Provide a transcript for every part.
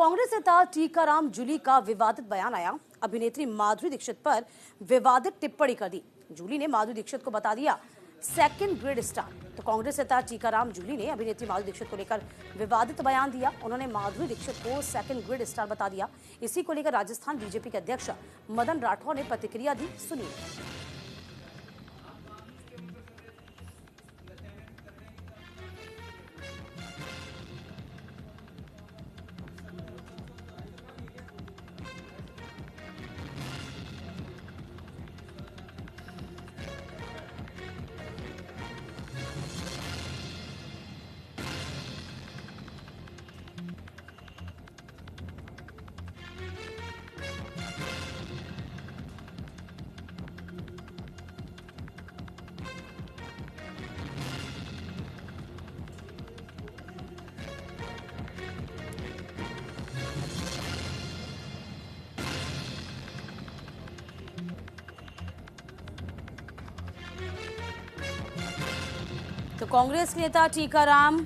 कांग्रेस नेता टीकाराम जूली का विवादित बयान आया। अभिनेत्री माधुरी दीक्षित पर विवादित टिप्पणी कर दी। जूली ने माधुरी दीक्षित को बता दिया सेकंड ग्रेड स्टार। तो कांग्रेस नेता टीकाराम जूली ने अभिनेत्री माधुरी दीक्षित को लेकर विवादित बयान दिया। उन्होंने माधुरी दीक्षित को सेकंड ग्रेड स्टार बता दिया। इसी को लेकर राजस्थान बीजेपी के अध्यक्ष मदन राठौर ने प्रतिक्रिया दी। सुनिए। तो कांग्रेस के नेता टीकाराम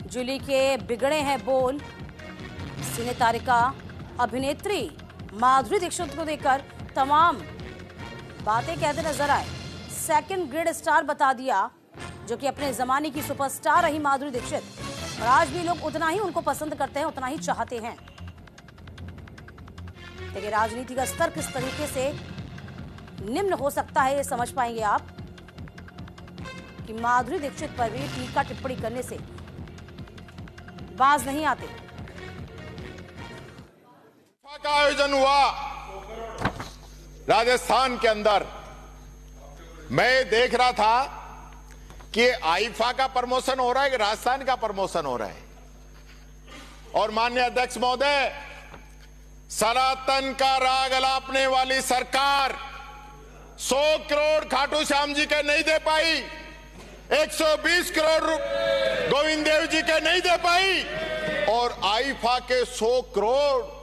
जूली के बिगड़े हैं बोल। सिने तारिका अभिनेत्री माधुरी दीक्षित को देकर तमाम बातें कहते नजर आए। सेकंड ग्रेड स्टार बता दिया, जो कि अपने जमाने की सुपरस्टार रही माधुरी दीक्षित, और आज भी लोग उतना ही उनको पसंद करते हैं, उतना ही चाहते हैं। देखिए, राजनीति का स्तर किस तरीके से निम्न हो सकता है, ये समझ पाएंगे आप कि माधुरी दीक्षित पर भी टीका टिप्पणी करने से बाज नहीं आते। का आयोजन हुआ राजस्थान के अंदर। मैं देख रहा था कि आईफा का प्रमोशन हो रहा है कि राजस्थान का प्रमोशन हो रहा है। और माननीय अध्यक्ष महोदय, सनातन का राग अलापने वाली सरकार 100 करोड़ खाटू श्याम जी के नहीं दे पाई, 120 करोड़ गोविंद देव जी के नहीं दे पाई, और आईफा के 100 करोड़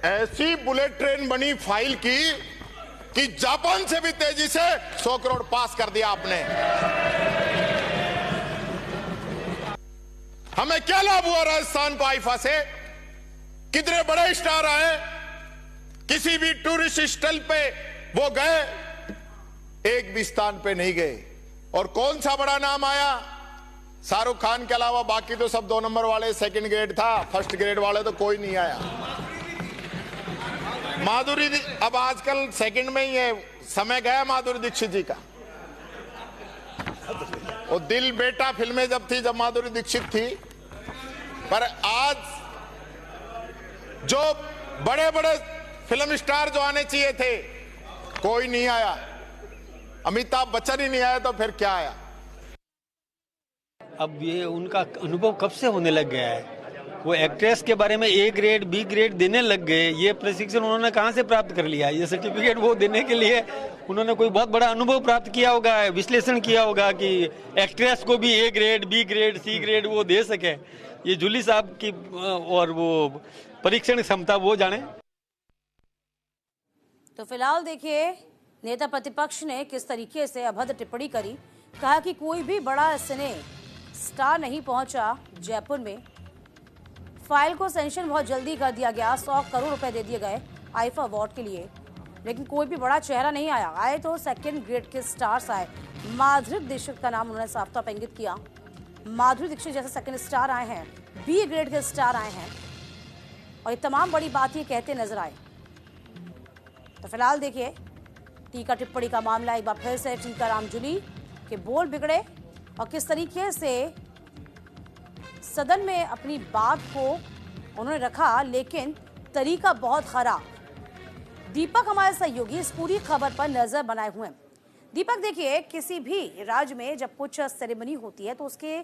ऐसी बुलेट ट्रेन बनी फाइल की कि जापान से भी तेजी से 100 करोड़ पास कर दिया आपने। हमें क्या लाभ हुआ राजस्थान को आईफा से? कितने बड़े स्टार आए, किसी भी टूरिस्ट स्थल पे वो गए, एक भी स्थान पे नहीं गए। और कौन सा बड़ा नाम आया? शाहरुख खान के अलावा बाकी तो सब 2 नंबर वाले, सेकंड ग्रेड था, फर्स्ट ग्रेड वाले तो कोई नहीं आया। माधुरी अब आजकल सेकंड में ही है, समय गया माधुरी दीक्षित जी का। वो दिल बेटा फिल्में जब थी, जब माधुरी दीक्षित थी, पर आज जो बड़े बड़े फिल्म स्टार जो आने चाहिए थे, कोई नहीं आया। अमिताभ बच्चन ही नहीं आया तो फिर क्या आया? अब ये उनका अनुभव कब से होने लग गया है? वो एक्ट्रेस के बारे में ए ग्रेड बी ग्रेड देने लग गए। ये प्रशिक्षण उन्होंने कहाँ से प्राप्त कर लिया? ये सर्टिफिकेट वो देने के लिए उन्होंने कोई बहुत बड़ा अनुभव प्राप्त किया होगा, विश्लेषण किया होगा कि एक्ट्रेस को भी A grade B grade C grade वो दे सके। ये जूली साहब की और वो परीक्षण क्षमता वो जाने। तो फिलहाल देखिए, नेता प्रतिपक्ष ने किस तरीके से अभद्र टिप्पणी करी। कहा कि कोई भी बड़ा सिने स्टार नहीं पहुंचा जयपुर में। फाइल को सेंक्शन बहुत जल्दी कर दिया गया, 100 करोड़ रुपए दे दिए गए आईफा अवार्ड के लिए, लेकिन कोई भी बड़ा चेहरा नहीं आया। आए तो सेकंड ग्रेड के स्टार्स आए। माधुरी दीक्षित का नाम उन्होंने साफ तौर पर इंगित किया। माधुरी दीक्षित जैसे सेकंड स्टार आए हैं, बी ग्रेड के स्टार आए हैं, और ये तमाम बड़ी बात ये कहते नजर आए। तो फिलहाल देखिए, टीका टिप्पणी का मामला एक बार फिर से टीकाराम जूली के बोल बिगड़े और किस तरीके से सदन में अपनी बात को उन्होंने रखा, लेकिन तरीका बहुत खराब। दीपक हमारे सहयोगी इस पूरी खबर पर नजर बनाए हुए हैं। दीपक, देखिए, किसी भी राज्य में जब कुछ सेरेमनी होती है तो उसके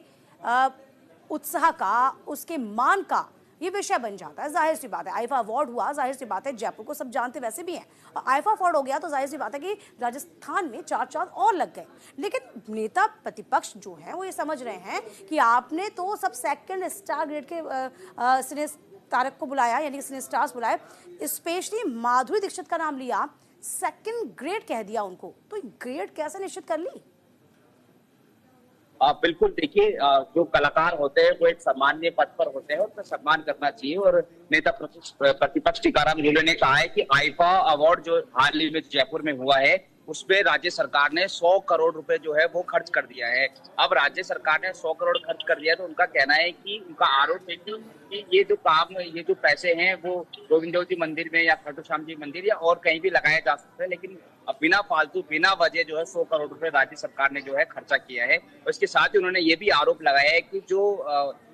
उत्साह का, उसके मान का ये विषय बन जाता है। जाहिर सी बात है, आईफा अवार्ड हुआ, जाहिर सी बात है जयपुर को सब जानते वैसे भी हैं, और आईफा अवार्ड हो गया तो जाहिर सी बात है कि राजस्थान में 4 चांद और लग गए। लेकिन नेता प्रतिपक्ष जो है वो ये समझ रहे हैं कि आपने तो सब सेकंड स्टार ग्रेड के सिने तारक को बुलाया, यानी सिने स्टार्स बुलाए, स्पेशली माधुरी दीक्षित का नाम लिया, सेकंड ग्रेड कह दिया उनको, तो ग्रेड कैसे निश्चित कर ली? बिल्कुल देखिए, जो कलाकार होते हैं वो एक सामान्य पद पर होते हैं, उनका सम्मान करना चाहिए। और नेता प्रतिपक्ष टीकाराम जूले ने कहा है कि आईफा अवार्ड जो हाल ही में जयपुर में हुआ है उसमें राज्य सरकार ने 100 करोड़ रुपए जो है वो खर्च कर दिया है। अब राज्य सरकार ने 100 करोड़ खर्च कर दिया, तो उनका कहना है कि उनका आरोप है कि ये जो काम, ये जो पैसे हैं वो गोविंद जी मंदिर में या खाटू श्याम जी मंदिर या और कहीं भी लगाए जा सकते हैं, लेकिन अब बिना फालतू बिना वजह जो है 100 करोड़ रुपए राज्य सरकार ने जो है खर्चा किया है। और इसके साथ ही उन्होंने ये भी आरोप लगाया है कि जो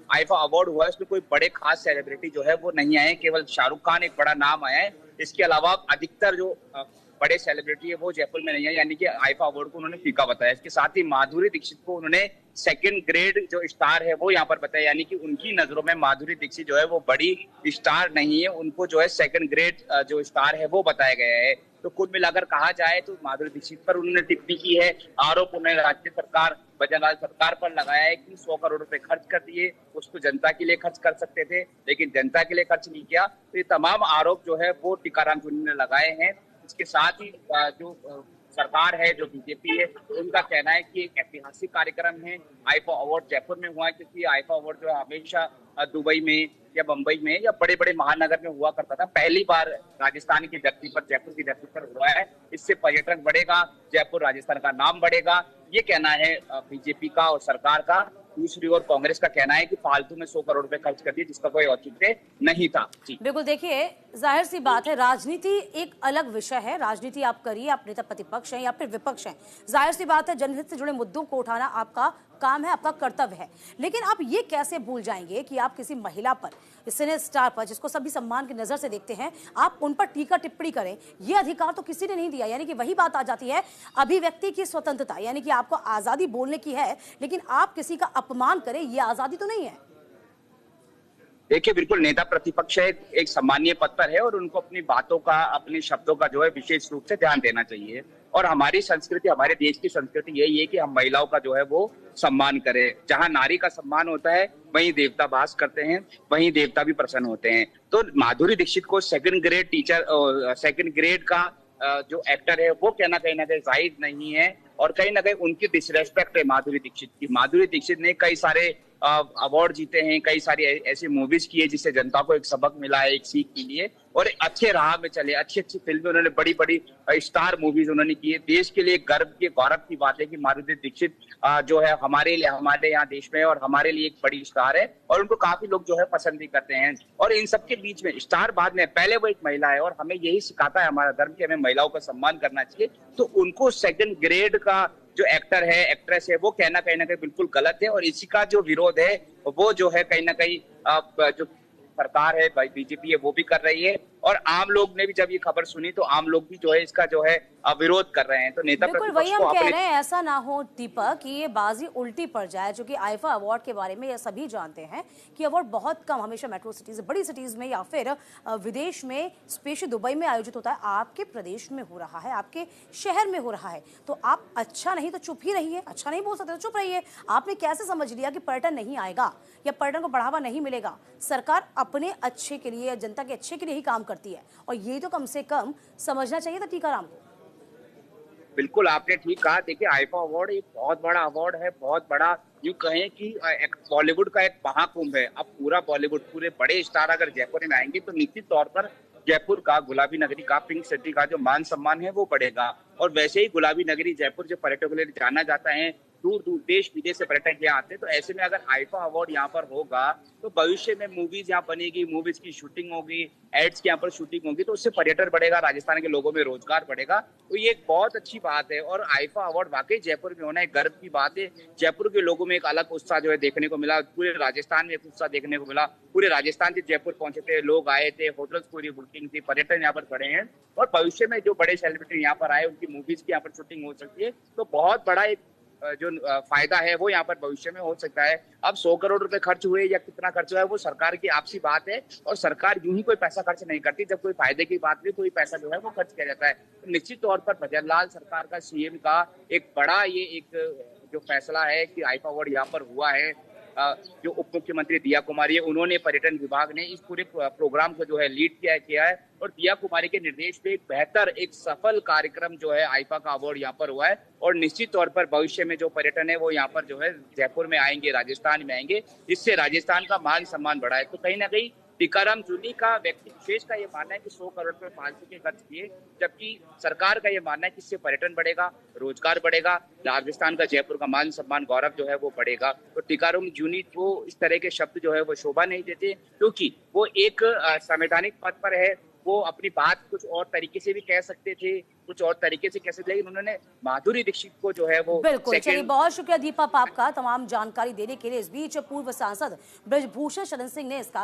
आईफा अवार्ड हुआ है उसमें कोई बड़े खास सेलिब्रिटी जो है वो नहीं आए, केवल शाहरुख खान एक बड़ा नाम आया है। इसके अलावा अधिकतर जो बड़े सेलिब्रिटी है वो जयपुर में नहीं है, यानी कि आईफा अवार्ड को उन्होंने फीका बताया। इसके साथ ही माधुरी दीक्षित को उन्होंने सेकंड ग्रेड जो स्टार है वो यहाँ पर बताया, यानी कि उनकी नजरों में माधुरी दीक्षित जो है वो बड़ी स्टार नहीं है, उनको जो है सेकंड ग्रेड जो स्टार है वो बताया गया है। तो कुल मिलाकर कहा जाए तो माधुरी दीक्षित पर उन्होंने टिप्पणी की है, आरोप उन्होंने राज्य सरकार भजनलाल सरकार पर लगाया है कि 100 करोड़ रुपए खर्च कर दिए, उसको जनता के लिए खर्च कर सकते थे लेकिन जनता के लिए खर्च नहीं किया। तो ये तमाम आरोप जो है वो टीकाराम जूली ने लगाए हैं। इसके साथ ही जो सरकार है, जो बीजेपी है, उनका कहना है कि एक ऐतिहासिक कार्यक्रम है आईफा अवार्ड जयपुर में हुआ है, क्योंकि आईफा अवार्ड जो है हमेशा दुबई में या बंबई में या बड़े बड़े महानगर में हुआ करता था, पहली बार राजस्थान की धरती पर, जयपुर की धरती पर हुआ है। इससे पर्यटन बढ़ेगा, जयपुर राजस्थान का नाम बढ़ेगा, ये कहना है बीजेपी का और सरकार का। दूसरी ओर कांग्रेस का कहना है कि फालतू में 100 करोड़ रुपए खर्च कर दिए जिसका कोई औचित्य नहीं था। जी बिल्कुल, देखिए जाहिर सी बात है, राजनीति एक अलग विषय है। राजनीति आप करिए, आप नेता प्रतिपक्ष हैं या फिर विपक्ष हैं, जाहिर सी बात है जनहित से जुड़े मुद्दों को उठाना आपका काम है, आपका कर्तव्य है। लेकिन आप ये कैसे भूल जाएंगे कि आप किसी महिला पर, सिने स्टार पर, जिसको सभी सम्मान की नजर से देखते हैं, आप उन पर टीका टिप्पणी करें? ये अधिकार तो किसी ने नहीं दिया। यानी कि वही बात आ जाती है अभिव्यक्ति की स्वतंत्रता, यानी कि आपको आजादी बोलने की है, लेकिन आप किसी का अपमान करें, ये आजादी तो नहीं है। देखिए, बिल्कुल नेता प्रतिपक्ष है, एक सामान्य पद पर है और उनको अपनी बातों का, अपने शब्दों का जो है विशेष रूप से ध्यान देना चाहिए। और हमारी संस्कृति, हमारे देश की संस्कृति यही है कि हम महिलाओं का जो है वो सम्मान करें। जहां नारी का सम्मान होता है वहीं देवता वास करते हैं, वहीं देवता भी प्रसन्न होते हैं। तो माधुरी दीक्षित को second grade teacher, second grade का जो एक्टर है वो कहना कहीं ना कहीं जायज नहीं है और कहीं ना कहीं उनकी डिसरेस्पेक्ट है माधुरी दीक्षित की। माधुरी दीक्षित ने कई सारे अवार्ड जीते हैं, कई सारी ऐसी मूवीज की है जिससे जनता को एक सबक मिला है, एक सीख मिली है और अच्छे राह में चले, अच्छी अच्छी फिल्में उन्होंने, बड़ी बड़ी स्टार मूवीज उन्होंने की है। देश के लिए गौरव की बात है कि माधुरी दीक्षित जो है हमारे यहाँ देश में और हमारे लिए एक बड़ी स्टार है और उनको काफी लोग जो है पसंद भी करते हैं। और इन सबके बीच में स्टार बाद में, पहले वो एक महिला है और हमें यही सिखाता है हमारा धर्म कि हमें महिलाओं का सम्मान करना चाहिए। तो उनको सेकंड ग्रेड का जो एक्टर है, एक्ट्रेस है, वो कहना कहीं ना कहीं बिल्कुल गलत है और इसी का जो विरोध है वो जो है कहीं ना कहीं जो सरकार है, बीजेपी है, वो भी कर रही है। और आम लोग ने भी जब ये खबर सुनी तो आम लोग भी जो है इसका जो है विरोध कर रहे हैं। तो नेता बिल्कुल वही हम कह रहे हैं, ऐसा ना हो दीपक कि ये बाजी उल्टी पड़ जाए, जो कि आईफा अवार्ड के बारे में ये सभी जानते हैं कि अवार्ड बहुत कम, हमेशा मेट्रो सिटीज, बड़ी सिटीज में या फिर विदेश में, स्पेशली दुबई में आयोजित होता है, आपके प्रदेश में हो रहा है, आपके शहर में हो रहा है। तो आप अच्छा नहीं तो चुप ही रहिए, अच्छा नहीं बोल सकते तो चुप रहिए। आपने कैसे समझ लिया कि पर्यटन नहीं आएगा या पर्यटन को बढ़ावा नहीं मिलेगा? सरकार अपने अच्छे के लिए, जनता के अच्छे के लिए ही काम करती है और ये तो कम से कम समझना चाहिए था टीकाराम को। बिल्कुल आपने ठीक कहा। देखिए, आईफा अवार्ड एक बहुत बड़ा अवार्ड है, बहुत बड़ा, यूं कहें कि बॉलीवुड का एक महाकुंभ है। अब पूरा बॉलीवुड, पूरे बड़े स्टार अगर जयपुर में आएंगे तो निश्चित तौर पर जयपुर का, गुलाबी नगरी का, पिंक सिटी का जो मान सम्मान है वो बढ़ेगा। और वैसे ही गुलाबी नगरी जयपुर जो पर्यटकों के लिए जाना जाता है, दूर दूर देश विदेश से पर्यटक यहाँ आते हैं, तो ऐसे में अगर आईफा अवार्ड यहाँ पर होगा तो भविष्य में मूवीज यहाँ बनेगी, मूवीज की शूटिंग होगी, एड्स की यहाँ पर शूटिंग होगी, तो उससे पर्यटन बढ़ेगा, राजस्थान के लोगों में रोजगार बढ़ेगा। तो ये एक बहुत अच्छी बात है और आईफा अवार्ड वाकई जयपुर में होना एक गर्व की बात है। जयपुर के लोगों में एक अलग उत्साह जो है देखने को मिला, पूरे राजस्थान में एक उत्साह देखने को मिला। पूरे राजस्थान से जयपुर पहुंचे थे, लोग आए थे, होटल्स पूरी बुकिंग थी, पर्यटन यहाँ पर खड़े हैं और भविष्य में जो बड़े सेलिब्रिटी यहाँ पर आए उनकी मूवीज की यहाँ पर शूटिंग हो सकती है। तो बहुत बड़ा एक जो फायदा है वो यहाँ पर भविष्य में हो सकता है। अब 100 करोड़ रुपए खर्च हुए या कितना खर्च हुआ है वो सरकार की आपसी बात है और सरकार यूं ही कोई पैसा खर्च नहीं करती। जब कोई फायदे की बात नहीं, कोई पैसा जो है वो खर्च किया जाता है। तो निश्चित तौर पर भजनलाल सरकार का, सीएम का एक बड़ा ये एक जो फैसला है कि आईफा अवार्ड यहाँ पर हुआ है, जो उप मुख्यमंत्री दिया कुमारी है, उन्होंने, पर्यटन विभाग ने इस पूरे प्रोग्राम को जो है लीड किया है और दिया कुमारी के निर्देश पे एक बेहतर, एक सफल कार्यक्रम जो है आईफा का अवार्ड यहाँ पर हुआ है। और निश्चित तौर पर भविष्य में जो पर्यटन है वो यहाँ पर जो है जयपुर में आएंगे, राजस्थान में आएंगे, जिससे राजस्थान का मान सम्मान बढ़ा है। तो कहीं ना कहीं टीकाराम जूली का व्यक्ति विशेष का ये मानना है कि 100 करोड़ रुपए फालतू के खर्च किए, जबकि सरकार का ये मानना है कि इससे पर्यटन बढ़ेगा, रोजगार बढ़ेगा, राजस्थान का, जयपुर का मान सम्मान, गौरव जो है वो बढ़ेगा। तो टीकाराम जूली को इस तरह के शब्द जो है वो शोभा नहीं देते, क्योंकि वो एक संवैधानिक पद पर है, वो अपनी बात कुछ और तरीके से भी कह सकते थे, कुछ और तरीके से कह सकते, लेकिन उन्होंने माधुरी दीक्षित को जो है वो बिल्कुल। चलिए, बहुत शुक्रिया दीपा पाप का तमाम जानकारी देने के लिए। इस बीच पूर्व सांसद ब्रजभूषण शरण सिंह ने इसका